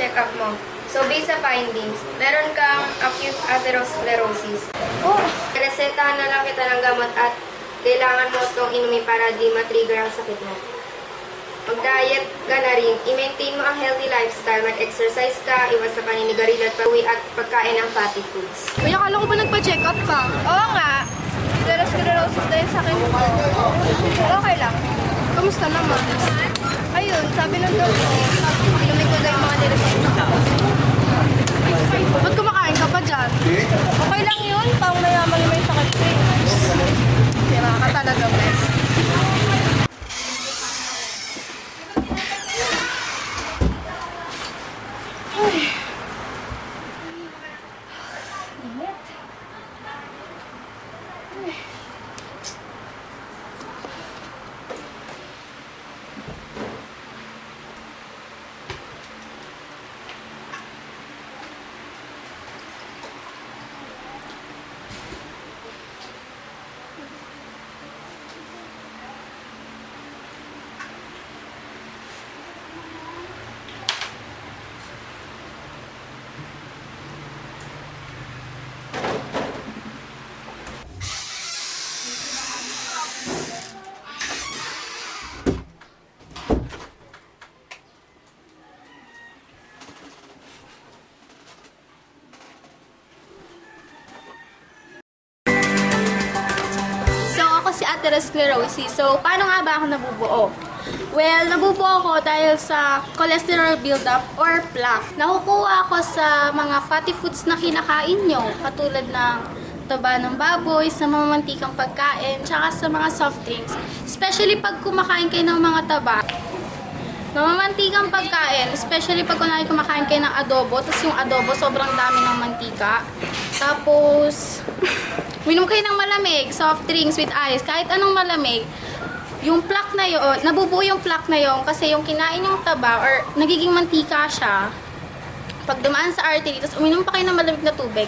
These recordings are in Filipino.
check-up mo. So, based sa findings, meron kang acute atherosclerosis. Resetahan na lang kita ng gamot at kailangan mo itong inumin para di matrigger ang sakit mo. Mag-diet ka na rin. I-maintain mo ang healthy lifestyle. Mag-exercise ka, iwas sa paninigarilyo at pag-uwi at pagkain ng fatty foods. Kuya, akala ko ba nagpa-check up ka? Oo nga. Atherosclerosis na yung sakit ko. Okay lang. Kamusta naman? Ayun, sabi ng doktor, inumin ko daw yung mga nireseta. Ba't kumakain ka pa dyan? Okay lang yun. Pang mayaman yung may sakit ko eh. Sira ka talaga, bes. Si atherosclerosis. So, paano nga ba ako nabubuo? Well, nabubuo ako dahil sa cholesterol buildup or plaque. Nakukuha ako sa mga fatty foods na kinakain nyo, katulad ng taba ng baboy, sa mamamantikang pagkain, tsaka sa mga soft drinks. Especially pag kumakain kayo ng mga taba, mamamantikang pagkain, especially pag kumakain kayo ng adobo, tapos yung adobo sobrang dami ng mantika. Tapos, minom kayo ng malamig, soft drinks with ice, kahit anong malamig, yung plaque na yun, nabubuo yung plaque na yun kasi yung kinain yung taba or nagiging mantika siya, pag dumaan sa artery, tapos uminom pa kayo ng malamig na tubig,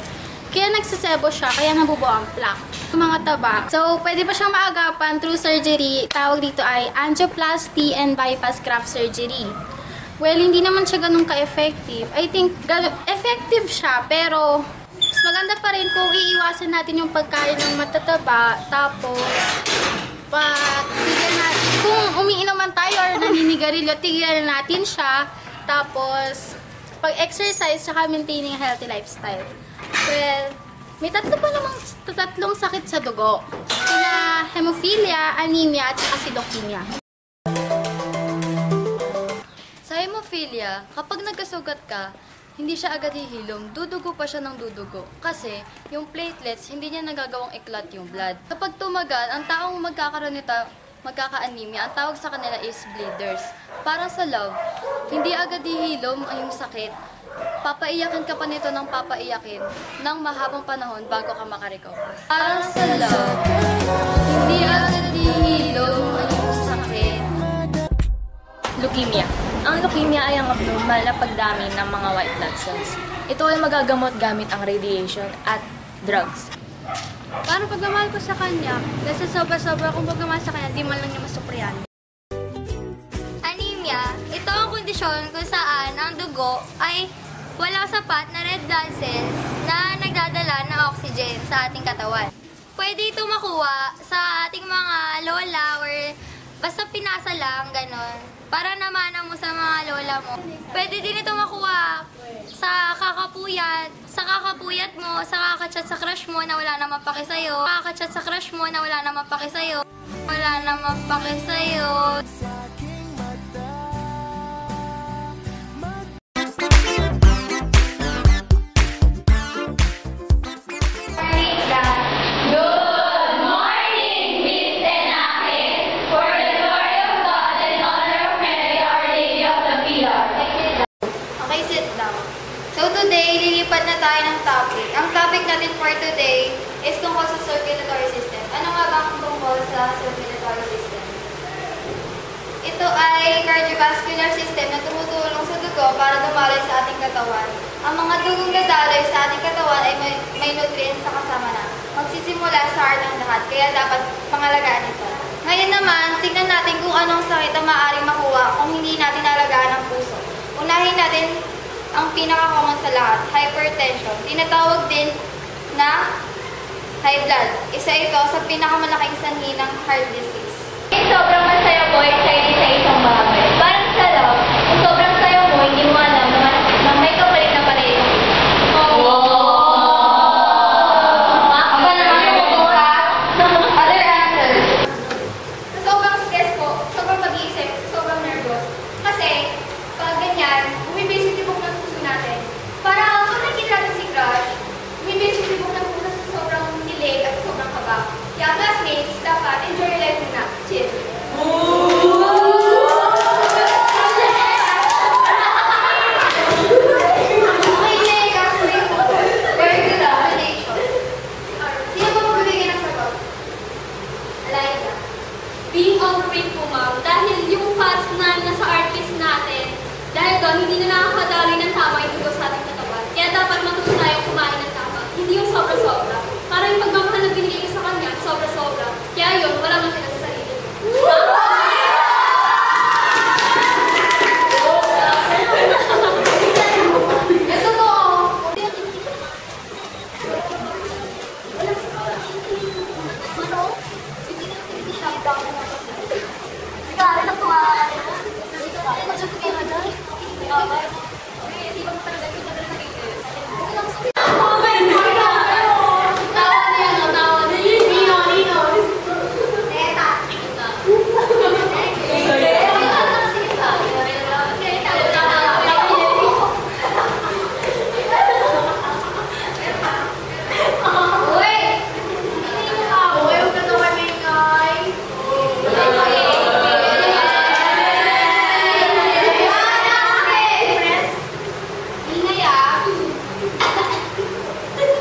kaya nagsasebo siya, kaya nabubuo ang plaque. Yung mga taba. So, pwede pa siyang maagapan through surgery. Tawag dito ay angioplasty and bypass graft surgery. Well, hindi naman siya ganun ka-effective. I think, effective siya, pero mas maganda pa rin kung iiwasan natin yung pagkain ng matataba, tapos kung umiinom man tayo or naninigarilyo, tigilan natin siya, tapos pag-exercise tsaka maintaining a healthy lifestyle. Well, may tatlong sakit sa dugo. Sina hemophilia, anemia, at saka si leukemia. Sa hemophilia, kapag nagkasugat ka, hindi siya agad hihilom, dudugo pa siya ng dudugo. Kasi, yung platelets, hindi niya nagagawang iklat yung blood. Kapag tumagal, ang taong magkakaroon nito, magkaka-anemia, ang tawag sa kanila is bleeders. Para sa love, hindi agad hihilom ang yung sakit. Papaiyakin ka pa nito ng papaiyakin ng mahabang panahon bago ka makarecover. Para sa love, hindi agad hihilom ang yung sakit. Leukemia. Ang leukemia ay ang abnormal na pagdami ng mga white blood cells. Ito ay magagamot gamit ang radiation at drugs. Parang pagmamahal ko sa kanya, dahil sa sobra-sobra kung pagmamahal sa kanya, di man lang niya masupriyan. Anemia, ito ang kondisyon kung saan ang dugo ay walang sapat na red blood cells na nagdadala ng oxygen sa ating katawan. Pwede ito makuha sa ating mga lola or basta pinasa lang, ganon. Para namana mo sa mga lola mo. Pwede din ito makuha sa kakapuyat mo, sa kakachat sa crush mo na wala namang paki sa'yo. Kakachat sa crush mo na wala namang paki sa'yo. Wala namang paki sa'yo. Today, lilipat na tayo ng topic. Ang topic natin for today is tungkol sa circulatory system. Ano nga ba ang tungkol sa circulatory system? Ito ay cardiovascular system na tumutulong sa dugo para dumaloy sa ating katawan. Ang mga dugong dadaloy sa ating katawan ay may nutrients na kasama na. Magsisimula sa heart ang lahat, kaya dapat pangalagaan ito. Ngayon naman, tingnan natin kung anong sakit ang maaaring makuha kung hindi natin alagaan ang puso. Unahin natin ang pinaka-common sa lahat, hypertension. Tinatawag din na high blood. Isa ito sa pinakamalaking sanhi ng heart disease. Sobrang masaya po excited sa isang bagay. Parang sa love, kung sobrang saya mo, hindi mo alam na may kapalit na pala ito. Ako naman kumukuha other answers. Sobrang stress po, sobrang mag-iisip, sobrang nervous. Kasi, pag ganyan, bumibasic yung ng puso natin. Para kung nakita natin si Crush, bumibasic yung ng puso sa sobrang delay at sobrang kaba. Kaya classmates, dapat enjoy your life na. Chill. Okay, next. Very good explanation. Sino ba magbibigay ng sagot? Eliza. Being overweight po, ma'am. Dahil yung fats na nasa artist natin, dahil doon, hindi na nakakadali ng tama yung dugo sa ating katawan. Kaya dapat matuto tayong kumain ng tama. Hindi yung sobra-sobra. Para yung pagmamahal na binigay ko sa kanya, sobra-sobra. Kaya yun, wala man sila sa sarili. Ito po.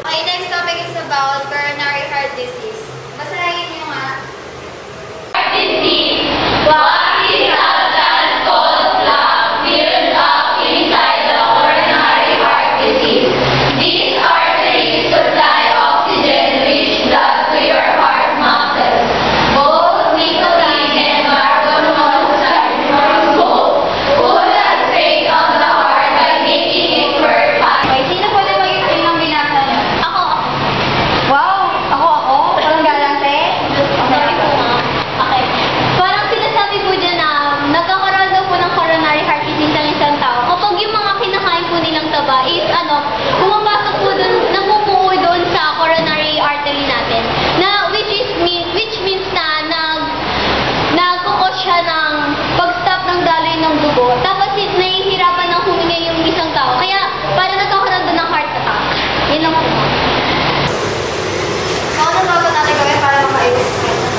Okay, next topic is about coronary heart disease. Basahin niyo nga. Okay, sino po na mag-explain ng binasa niyo? Wow! Ako? Walang galante? Sorry po, ma'am. Okay. Parang sinasabi po dyan na nagkakaroon daw po ng coronary heart disease ang isang tao kapag yung mga kinakain po nilang taba is pumapasok po dun, namumuo doon sa coronary artery natin. Na which means na nagkukos siya ng pag-stop ng daloy ng dugo. Tapos nahihirapan ng huminga yung isang tao. Kaya parang nagkakaroon doon ng heart attack. Yun lang po, ma'am. Ano na dapat natin gawin para makaiwas sa ito?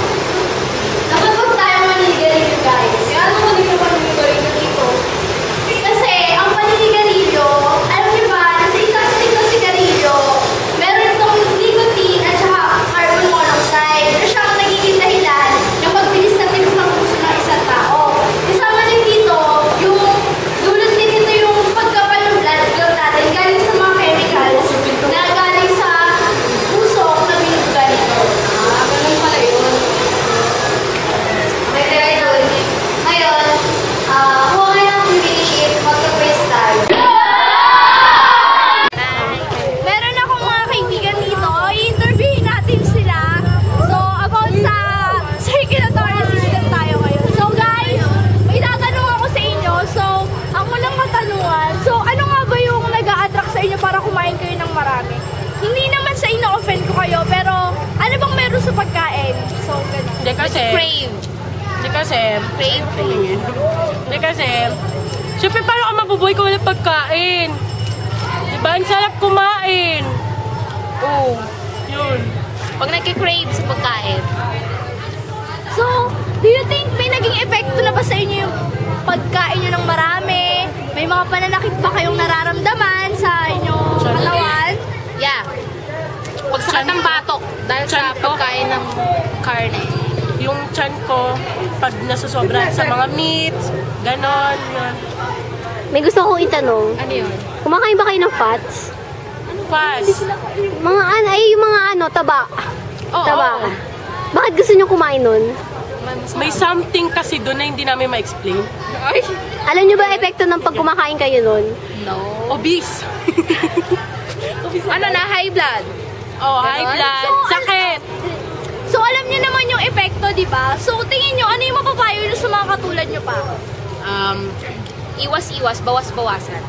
Dapat huwag tayong maniligarilyo, guys. Kaya ano kung hindi ko paniligarilyo dito? Kasi, ang paniligarilyo, alam niyo ba, na sa isang stick ng sigarilyo, meron itong nicotine at saka carbon monoxide. Na siya ang nagiging dahilan ng pagbilis na tibok ng puso ng isang tao. Kasama din dito, yung dulot din dito yung pagkapal ng blood natin galing sa mga chemicals na galing sa puso na binuga nito. Ganun pala yun. Okay, very good. Ngayon, kuha kayo ng initiate, mag-quiz tayo. Meron akong mga kaibigan dito. I-interviewin natin sila. So, about sa circulatory system tayo ngayon. So, guys, may tatanong ako sa inyo. So, ang unang katanungan. So, ano nga ba yung nag-a-attract sa inyo para kumain kayo ng marami? Hindi naman sa ino-offend ko kayo, pero ano bang meron sa pagkain? So, ganun. Hindi kasi, syempre paano ka mabubuhay kung walang pagkain? Diba? Ang sarap kumain. Oo. Yun. Pag nagki-crave sa pagkain. So, do you think may naging epekto na ba sa inyo yung pagkain nyo ng marami? May mga pananakit ba kayong nararamdaman sa inyong katawan? Yeah. Pagsakit ng batok dahil sa pagkain ng karne. Yung tiyan ko, pag nasusobra sa mga meats, ganon, yun. May gusto kong itanong. Ano yun? Kumakain ba kayo ng fats? Fast. Mga yung mga taba. Oo. Taba. Bakit gusto niyo kumain nun? may something kasi doon na hindi namin ma-explain. Alam nyo ba epekto ng pag kumakain kayo nun? Obese. Ano na, high blood? Oh, high blood, sakit. So, alam niyo naman yung epekto, di ba? So, tingin niyo, ano yung mapapayo niyo sa mga katulad niyo pa? Iwas-iwas, bawas-bawasan.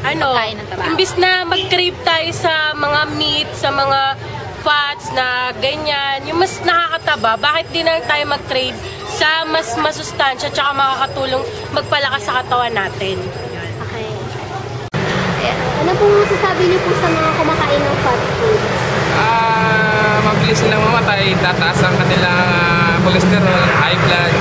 Ano, Pagkain ng taba. imbis na mag-crave tayo sa mga meat, sa mga fats na ganyan, yung mas nakakataba, bakit di na lang tayo mag-crave sa mas masustansya tsaka makakatulong magpalakas sa katawan natin. Okay. Ano pong masasabi niyo po sa mga kumakain ng fat foods? Mabilis silang mamatay, tataas ang kanilang cholesterol, high blood,